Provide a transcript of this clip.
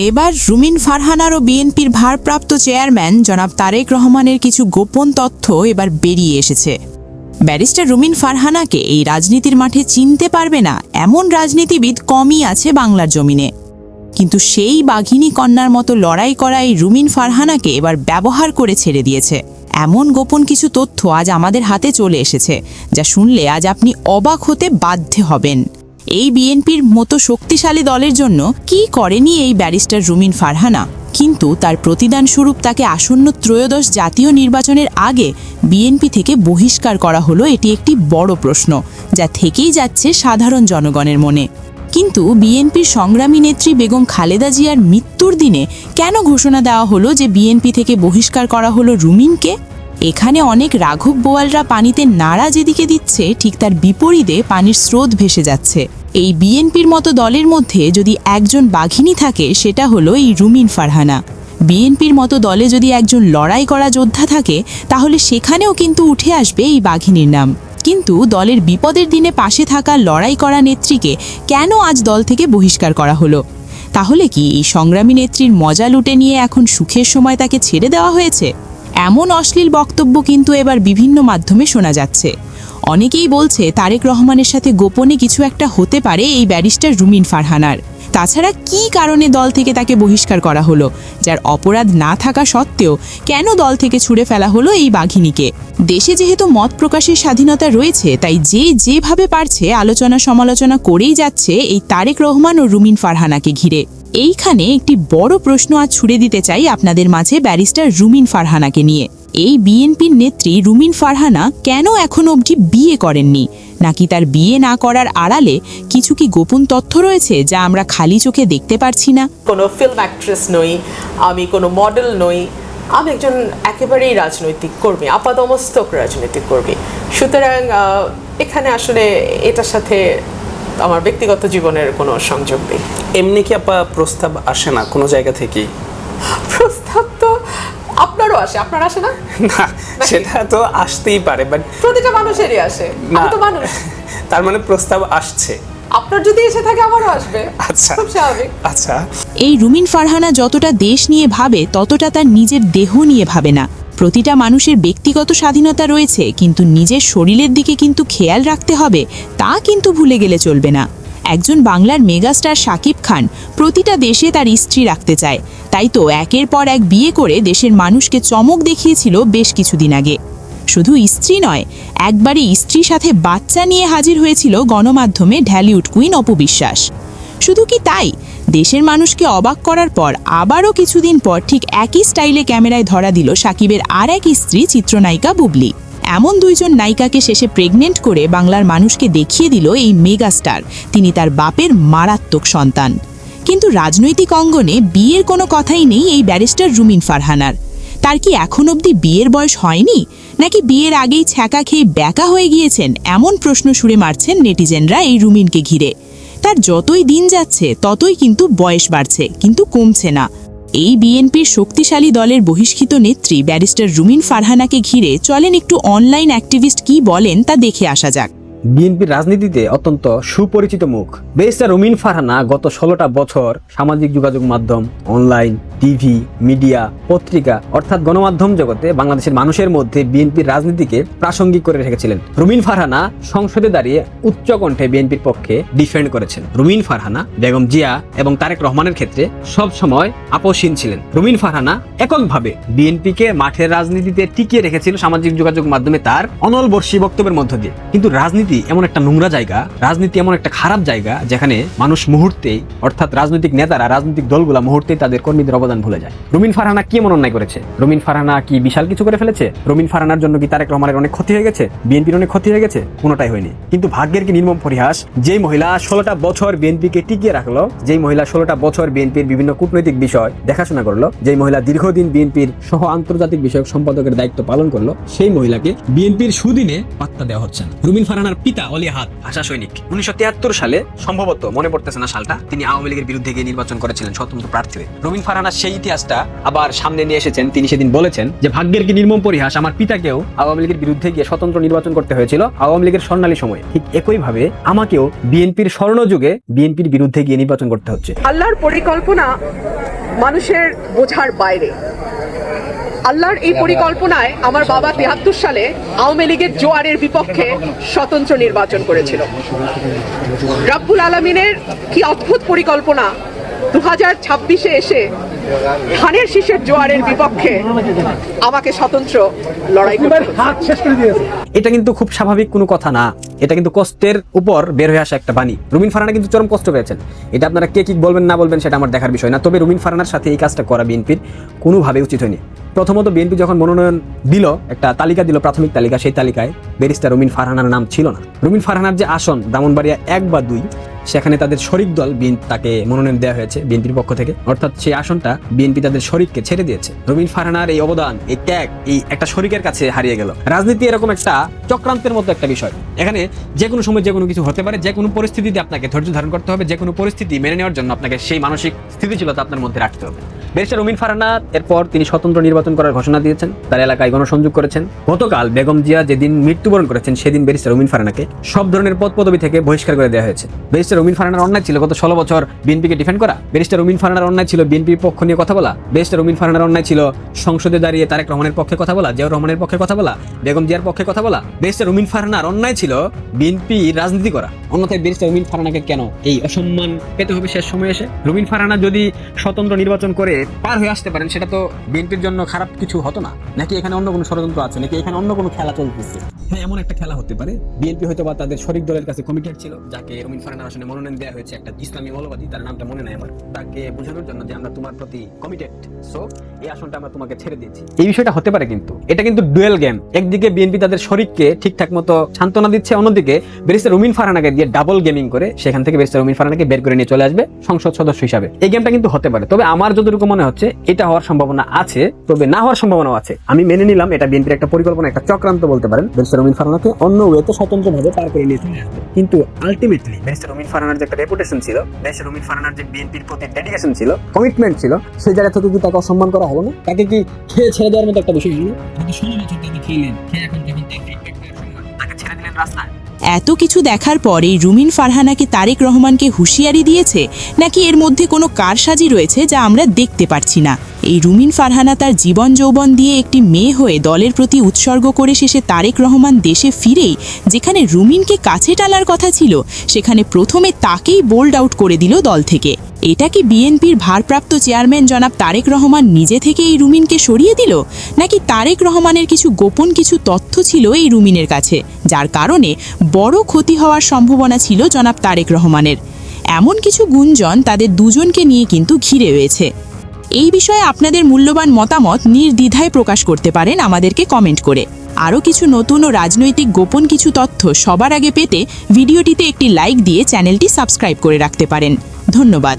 এবার রুমিন ফারহানার ও বিএনপির ভারপ্রাপ্ত চেয়ারম্যান জনাব তারেক রহমানের কিছু গোপন তথ্য এবার বেরিয়ে এসেছে। ব্যারিস্টার রুমিন ফারহানাকে এই রাজনীতির মাঠে চিনতে পারবে না এমন রাজনীতিবিদ কমই আছে বাংলার জমিনে। কিন্তু সেই বাঘিনী কন্যার মতো লড়াই করা এই রুমিন ফারহানাকে এবার ব্যবহার করে ছেড়ে দিয়েছে এমন গোপন কিছু তথ্য আজ আমাদের হাতে চলে এসেছে, যা শুনলে আজ আপনি অবাক হতে বাধ্য হবেন। এই বিএনপির মতো শক্তিশালী দলের জন্য কি করেনি এই ব্যারিস্টার রুমিন ফারহানা, কিন্তু তার প্রতিদান স্বরূপ তাকে আসন্ন ত্রয়োদশ জাতীয় নির্বাচনের আগে বিএনপি থেকে বহিষ্কার করা হলো, এটি একটি বড় প্রশ্ন যা থেকেই যাচ্ছে সাধারণ জনগণের মনে। কিন্তু বিএনপির সংগ্রামী নেত্রী বেগম খালেদা জিয়ার মৃত্যুর দিনে কেন ঘোষণা দেওয়া হলো যে বিএনপি থেকে বহিষ্কার করা হলো রুমিনকে? এখানে অনেক রাঘব বোয়ালরা পানিতে নাড়া যেদিকে দিচ্ছে, ঠিক তার বিপরীতে পানির স্রোত ভেসে যাচ্ছে। এই বিএনপির মতো দলের মধ্যে যদি একজন বাঘিনী থাকে, সেটা হলো এই রুমিন ফারহানা। বিএনপির মতো দলে যদি একজন লড়াই করা যোদ্ধা থাকে, তাহলে সেখানেও কিন্তু উঠে আসবে এই বাঘিনীর নাম। কিন্তু দলের বিপদের দিনে পাশে থাকা লড়াই করা নেত্রীকে কেন আজ দল থেকে বহিষ্কার করা হলো? তাহলে কি এই সংগ্রামী নেত্রীর মজা লুটে নিয়ে এখন সুখের সময় তাকে ছেড়ে দেওয়া হয়েছে? এমন অশ্লীল বক্তব্য কিন্তু এবার বিভিন্ন মাধ্যমে শোনা যাচ্ছে। অনেকেই বলছে তারেক রহমানের সাথে গোপনে কিছু একটা হতে পারে এই ব্যারিস্টার রুমিন ফারহানার। তাছাড়া কি কারণে দল থেকে তাকে বহিষ্কার করা হলো, যার অপরাধ না থাকা সত্ত্বেও কেন দল থেকে ছুড়ে ফেলা হলো এই বাঘিনীকে? দেশে যেহেতু মত প্রকাশের স্বাধীনতা রয়েছে, তাই যে যেভাবে পারছে আলোচনা সমালোচনা করেই যাচ্ছে এই তারেক রহমান ও রুমিন ফারহানাকে ঘিরে। এইখানে একটি বড় প্রশ্ন আজ ছুড়ে দিতে চাই আপনাদের মাঝে ব্যারিস্টার রুমিন ফারহানাকে নিয়ে। এই বিএনপির নেত্রী রুমিন ফারহানা কেন এখনো অবধি বিয়ে করেননি? নাকি তার বিয়ে না করার আড়ালে কিছু কি গোপন তথ্য রয়েছে যা আমরা খালি চোখে দেখতে পারছি না? কোনো ফিল্ম অ্যাক্ট্রেস নই, আমি কোনো মডেল নই, আমি একজন একেবারেই রাজনৈতিক কর্মী, আপাদমস্তক রাজনৈতিক কর্মী। সুতরাং এখানে আসলে এটার সাথে আমার ব্যক্তিগত জীবনের কোনো সংযোগ নেই। এমনি কি আপা প্রস্তাব আসে না কোনো জায়গা থেকেই? প্রস্তাব তো আপনারও আসে, আপনার আসে না? না, সেটা তো আসতেই পারে, বাট প্রতিটা মানুষেরই আসে। আমি তো মানুষ। তার মানে প্রস্তাব আসছে। আপনার যদি এসে থাকে আমারও আসবে। আচ্ছা, খুব স্বাভাবিক। আচ্ছা, এই রুমিন ফারহানা যতটা দেশ নিয়ে ভাবে, ততটা তার নিজের দেহ নিয়ে ভাবে না। প্রতিটা মানুষের ব্যক্তিগত স্বাধীনতা রয়েছে, কিন্তু নিজের শরীরের দিকে কিন্তু খেয়াল রাখতে হবে, তা কিন্তু ভুলে গেলে চলবে না। একজন বাংলার মেগাস্টার শাকিব খান প্রতিটা দেশে তার স্ত্রী রাখতে চায়, তাই তো একের পর এক বিয়ে করে দেশের মানুষকে চমক দেখিয়েছিল বেশ কিছুদিন আগে। শুধু স্ত্রী নয়, একবারে স্ত্রীর সাথে বাচ্চা নিয়ে হাজির হয়েছিল গণমাধ্যমে ঢালিউড কুইন অপু বিশ্বাস। শুধু কি তাই, দেশের মানুষকে অবাক করার পর আবারও কিছুদিন পর ঠিক একই স্টাইলে ক্যামেরায় ধরা দিল শাকিবের আর এক স্ত্রী চিত্রনায়িকা বুবলি। এমন দুইজন নায়িকাকে শেষে প্রেগনেন্ট করে বাংলার মানুষকে দেখিয়ে দিল এই মেগাস্টার তিনি তার বাপের মারাত্মক সন্তান। কিন্তু রাজনৈতিক অঙ্গনে বিয়ের কোনো কথাই নেই এই ব্যারিস্টার রুমিন ফারহানার। তার কি এখন অবধি বিয়ের বয়স হয়নি, নাকি বিয়ের আগেই ছ্যাঁকা খেয়ে ব্যাকা হয়ে গিয়েছেন? এমন প্রশ্ন ছুড়ে মারছেন নেটিজেনরা এই রুমিনকে ঘিরে। তার যতই দিন যাচ্ছে ততই কিন্তু বয়স বাড়ছে, কিন্তু কমছে না। এই বিএনপির শক্তিশালী দলের বহিষ্কৃত নেত্রী ব্যারিস্টার রুমিন ফারহানাকে ঘিরে চলেন একটু অনলাইন অ্যাক্টিভিস্ট কি বলেন তা দেখে আসা যাক। বিএনপির রাজনীতিতে অত্যন্ত সুপরিচিত মুখ ব্যারিস্টার রুমিন ফারহানা গত 16টা বছর সামাজিক যোগাযোগ মাধ্যম, অনলাইন, টিভি, মিডিয়া, পত্রিকা অর্থাৎ গণমাধ্যম জগতে বাংলাদেশের মানুষের মধ্যে বিএনপির রাজনীতিকে প্রাসঙ্গিক করে রেখেছিলেন। রুমিন ফারহানা সংসদে দাঁড়িয়ে উচ্চ কণ্ঠে বিএনপির পক্ষে ডিফেন্ড করেছেন। রুমিন ফারহানা বেগম জিয়া এবং তারেক রহমানের ক্ষেত্রে সব সময় আপোষহীন ছিলেন। রুমিন ফারহানা এককভাবে বিএনপিকে মাঠের রাজনীতিতে টিকিয়ে রেখেছিল সামাজিক যোগাযোগ মাধ্যমে তার অনলবর্ষী বক্তব্যের মধ্য দিয়ে। কিন্তু রাজনীতি এমন একটা নোংরা জায়গা, রাজনীতি এমন একটা খারাপ জায়গা যেখানে মানুষ মুহূর্তেই, অর্থাৎ রাজনৈতিক নেতারা, রাজনৈতিক দলগুলা মুহূর্তেই তাদের কর্মীদের অবদান ভুলে যায়। রুমিন ফারহানা কি এমন অন্যায় করেছে? রুমিন ফারহানা কি বিশাল কিছু করে ফেলেছে? রুমিন ফারহানার জন্য কি তারেক রহমানের অনেক ক্ষতি হয়ে গেছে? বিএনপির অনেক ক্ষতি হয়ে গেছে? কোনোটাই হয়নি। কিন্তু ভাগ্যের কি নির্মম পরিহাস, যেই মহিলা 16টা বছর বিএনপিকে টিকিয়ে রাখলো, যেই মহিলা 16টা বছর বিএনপির বিভিন্ন কূটনৈতিক বিষয় দেখাশোনা করলো, যেই মহিলা দীর্ঘদিন বিএনপির সহ আন্তর্জাতিক বিষয়ক সম্পাদকের দায়িত্ব পালন করলো, সেই মহিলাকে বিএনপির সুদিনে পাত্তা দেওয়া হচ্ছে না। রুমিন ফারহানার পিতা অলি আহাদ ভাষা সৈনিক 1973 সালে সম্ভবত মনে পড়তেছে না সালটা, তিনি আওয়ামী লীগের বিরুদ্ধে গিয়ে নির্বাচন করেছিলেন স্বতন্ত্র প্রার্থী হয়ে। রুমিন ফারহানা সেই ইতিহাসটা আবার সামনে নিয়ে এসেছেন। তিনি সেদিন বলেছেন যে ভাগ্যের কি নির্মম পরিহাস, আমার পিতাকেও আওয়ামী লীগের বিরুদ্ধে গিয়ে স্বতন্ত্র নির্বাচন করতে হয়েছিল আওয়ামী লীগের স্বর্ণালী সময়ে। ঠিক একই ভাবে আমাকেও বিএনপির স্বর্ণযুগে বিএনপির বিরুদ্ধে গিয়ে নির্বাচন করতে হচ্ছে। আল্লাহর পরিকল্পনা মানুষের বোঝার বাইরে। আল্লাহর এই পরিকল্পনায় আমার বাবা 73 সালে আওয়ামী লীগের জোয়ারের বিপক্ষে স্বতন্ত্র নির্বাচন করেছিল। রাব্বুল আলামিনের কি অদ্ভুত পরিকল্পনা, 2026-এ এসে ধানের শীষের জোয়ারের বিপক্ষে আমাকে স্বতন্ত্র লড়াই করতে হচ্ছে। এটা কিন্তু খুব স্বাভাবিক কোনো কথা না, এটা কিন্তু কষ্টের উপর বের হয়ে আসা একটা বাণী। রুমিন ফারহানা কিন্তু চরম কষ্ট পেয়েছেন। এটা আপনারা কে কি বলবেন না বলবেন সেটা আমার দেখার বিষয় না, তবে রুমিন ফারহানার সাথে এই কাজটা করা বিএনপির কোনোভাবে উচিত হয়নি। প্রথমত বিএনপি যখন মনোনয়ন দিল, একটা তালিকা দিল, প্রাথমিক তালিকা, সেই তালিকায় ব্যারিস্টার রুমিন ফারহানার নাম ছিল না। রুমিন ফারহানার যে আসন ব্রাহ্মণবাড়িয়া 1 বা 2, সেখানে তাদের শরিক দল তাকে মনোনয়ন দেওয়া হয়েছে বিএনপির পক্ষ থেকে, অর্থাৎ সেই আসনটা বিএনপি তাদের শরিককে ছেড়ে দিয়েছে। রুমিন ফারহানার এই অবদান, এই ত্যাগ, এই একটা শরিকের কাছে হারিয়ে গেল। রাজনীতি এরকম একটা চক্রান্তের মতো একটা বিষয়, এখানে যে কোনো সময় যে কোনো কিছু হতে পারে, যে কোনো পরিস্থিতিতে আপনাকে ধৈর্য ধারণ করতে হবে, যে কোনো পরিস্থিতি মেনে নেওয়ার জন্য আপনাকে সেই মানসিক স্থিতিশীলতা আপনার মধ্যে রাখতে হবে। ব্যারিস্টার রুমিন ফারহানা এরপর তিনি স্বতন্ত্র নির্বাচন করার ঘোষণা দিয়েছেন, তার এলাকায় গণসংযোগ করেছেন। গতকাল বেগম জিয়া যেদিন মৃত্যুবরণ করেছেন, সেদিন ব্যারিস্টার রুমিন ফারহানাকে সব ধরনের পদ পদবি থেকে বহিষ্কার করে দেওয়া হয়েছে। ব্যারিস্টার রুমিন ফারহানার অন্যায় ছিল গত 16 বছর বিএনপিকে ডিফেন্ড করা। ব্যারিস্টার রুমিন ফারহানার অন্যায় ছিল বিএনপির পক্ষ নিয়ে কথা বলা। ব্যারিস্টার রুমিন ফারহানার অন্যায় ছিল সংসদে দাঁড়িয়ে তারেক রহমানের পক্ষে কথা বলা, জিয়াউর রহমানের পক্ষে কথা বলা, বেগম জিয়ার পক্ষে কথা বলা। ব্যারিস্টার রুমিন ফারহানার অন্যায় ছিল বিএনপি রাজনীতি করা। অন্যথায় ব্যারিস্টার রুমিন ফারহানাকে কেন এই অসম্মান পেতে হবে শেষ সময় এসে? রুমিন ফারহানা যদি স্বতন্ত্র নির্বাচন করে পার হয়ে আসতে পারেন, সেটা তো বিএনপির জন্য খারাপ কিছু হতো না। নাকি এখানে অন্য কোনো ষড়যন্ত্র আছে, নাকি এখানে অন্য কোনো খেলা চলতেছে? হ্যাঁ, এমন একটা খেলা হতে পারে। বিএনপি হয়তো বা তাদের শরিক দলের কাছে কমিটেড ছিল, যাকে রুমিন ফারহানার আসনে মনোনয়ন দেওয়া হয়েছে, একটা ইসলামী মৌলবাদী, তার নামটা মনে নাই আমার, তাকে বোঝানোর জন্য যে আমরা তোমার প্রতি কমিটেড, সো এই আসনটা আমরা তোমাকে ছেড়ে দিয়েছি। এই বিষয়টা হতে পারে, কিন্তু এটা কিন্তু ডুয়েল গেম। একদিকে বিএনপি তাদের শরিককে ঠিকঠাক মতো সান্ত্বনা দিচ্ছে, অন্যদিকে ব্যারিস্টার রুমিন ফারহানাকে দিয়ে ডাবল গেমিং করে সেখান থেকে ব্যারিস্টার রুমিন ফারহানাকে বের করে নিয়ে চলে আসবে সংসদ সদস্য হিসাবে। এই গেমটা কিন্তু হতে পারে, তবে আমার যতটুকু মনে হচ্ছে এটা হওয়ার সম্ভাবনা আছে, তবে না হওয়ার সম্ভাবনাও আছে। আমি মেনে নিলাম এটা বিএনপির একটা পরিকল্পনা, একটা চক্রান্ত বলতে পারেন, ব্যারিস্টার রুমিন ফারহানাকে অন্য ওয়েতে স্বতন্ত্রভাবে পার করে নিয়ে চলে আসবে। কিন্তু আলটিমেটলি ব্যারিস্টার রুমিন ফারহানার যে একটা রেপুটেশন ছিল, ব্যারিস্টার রুমিন ফারহানার যে বিএনপির প্রতি ডেডিকেশন ছিল, কমিটমেন্ট ছিল, সেই জায়গা থেকে কি তাকে অসম্মান করা হলো না? তাকে কি খেয়ে ছেড়ে দেওয়ার মতো একটা বিষয় হলো? 16 বছর তাকে খেলেন, খেয়ে এখন যখন তাকে ছেড়ে দিলেন রাস্তায়। এত কিছু দেখার পর এই রুমিন ফারহানাকে তারেক রহমানকে হুঁশিয়ারি দিয়েছে, নাকি এর মধ্যে কোনো কারসাজি রয়েছে যা আমরা দেখতে পারছি না? এই রুমিন ফারহানা তার জীবন যৌবন দিয়ে একটি মেয়ে হয়ে দলের প্রতি উৎসর্গ করে শেষে তারেক রহমান দেশে ফিরেই যেখানে রুমিনকে কাছে টানার কথা ছিল, সেখানে প্রথমে তাকেই বোল্ড আউট করে দিল দল থেকে। এটা কি বিএনপির ভারপ্রাপ্ত চেয়ারম্যান জনাব তারেক রহমান নিজে থেকে এই রুমিনকে সরিয়ে দিল, নাকি তারেক রহমানের কিছু গোপন কিছু তথ্য ছিল এই রুমিনের কাছে, যার কারণে বড় ক্ষতি হওয়ার সম্ভাবনা ছিল জনাব তারেক রহমানের? এমন কিছু গুঞ্জন তাদের দুজনকে নিয়ে কিন্তু ঘিরে রয়েছে। এই বিষয়ে আপনাদের মূল্যবান মতামত নির্দ্বিধায় প্রকাশ করতে পারেন আমাদেরকে কমেন্ট করে। আরও কিছু নতুন ও রাজনৈতিক গোপন কিছু তথ্য সবার আগে পেতে ভিডিওটিতে একটি লাইক দিয়ে চ্যানেলটি সাবস্ক্রাইব করে রাখতে পারেন। ধন্যবাদ।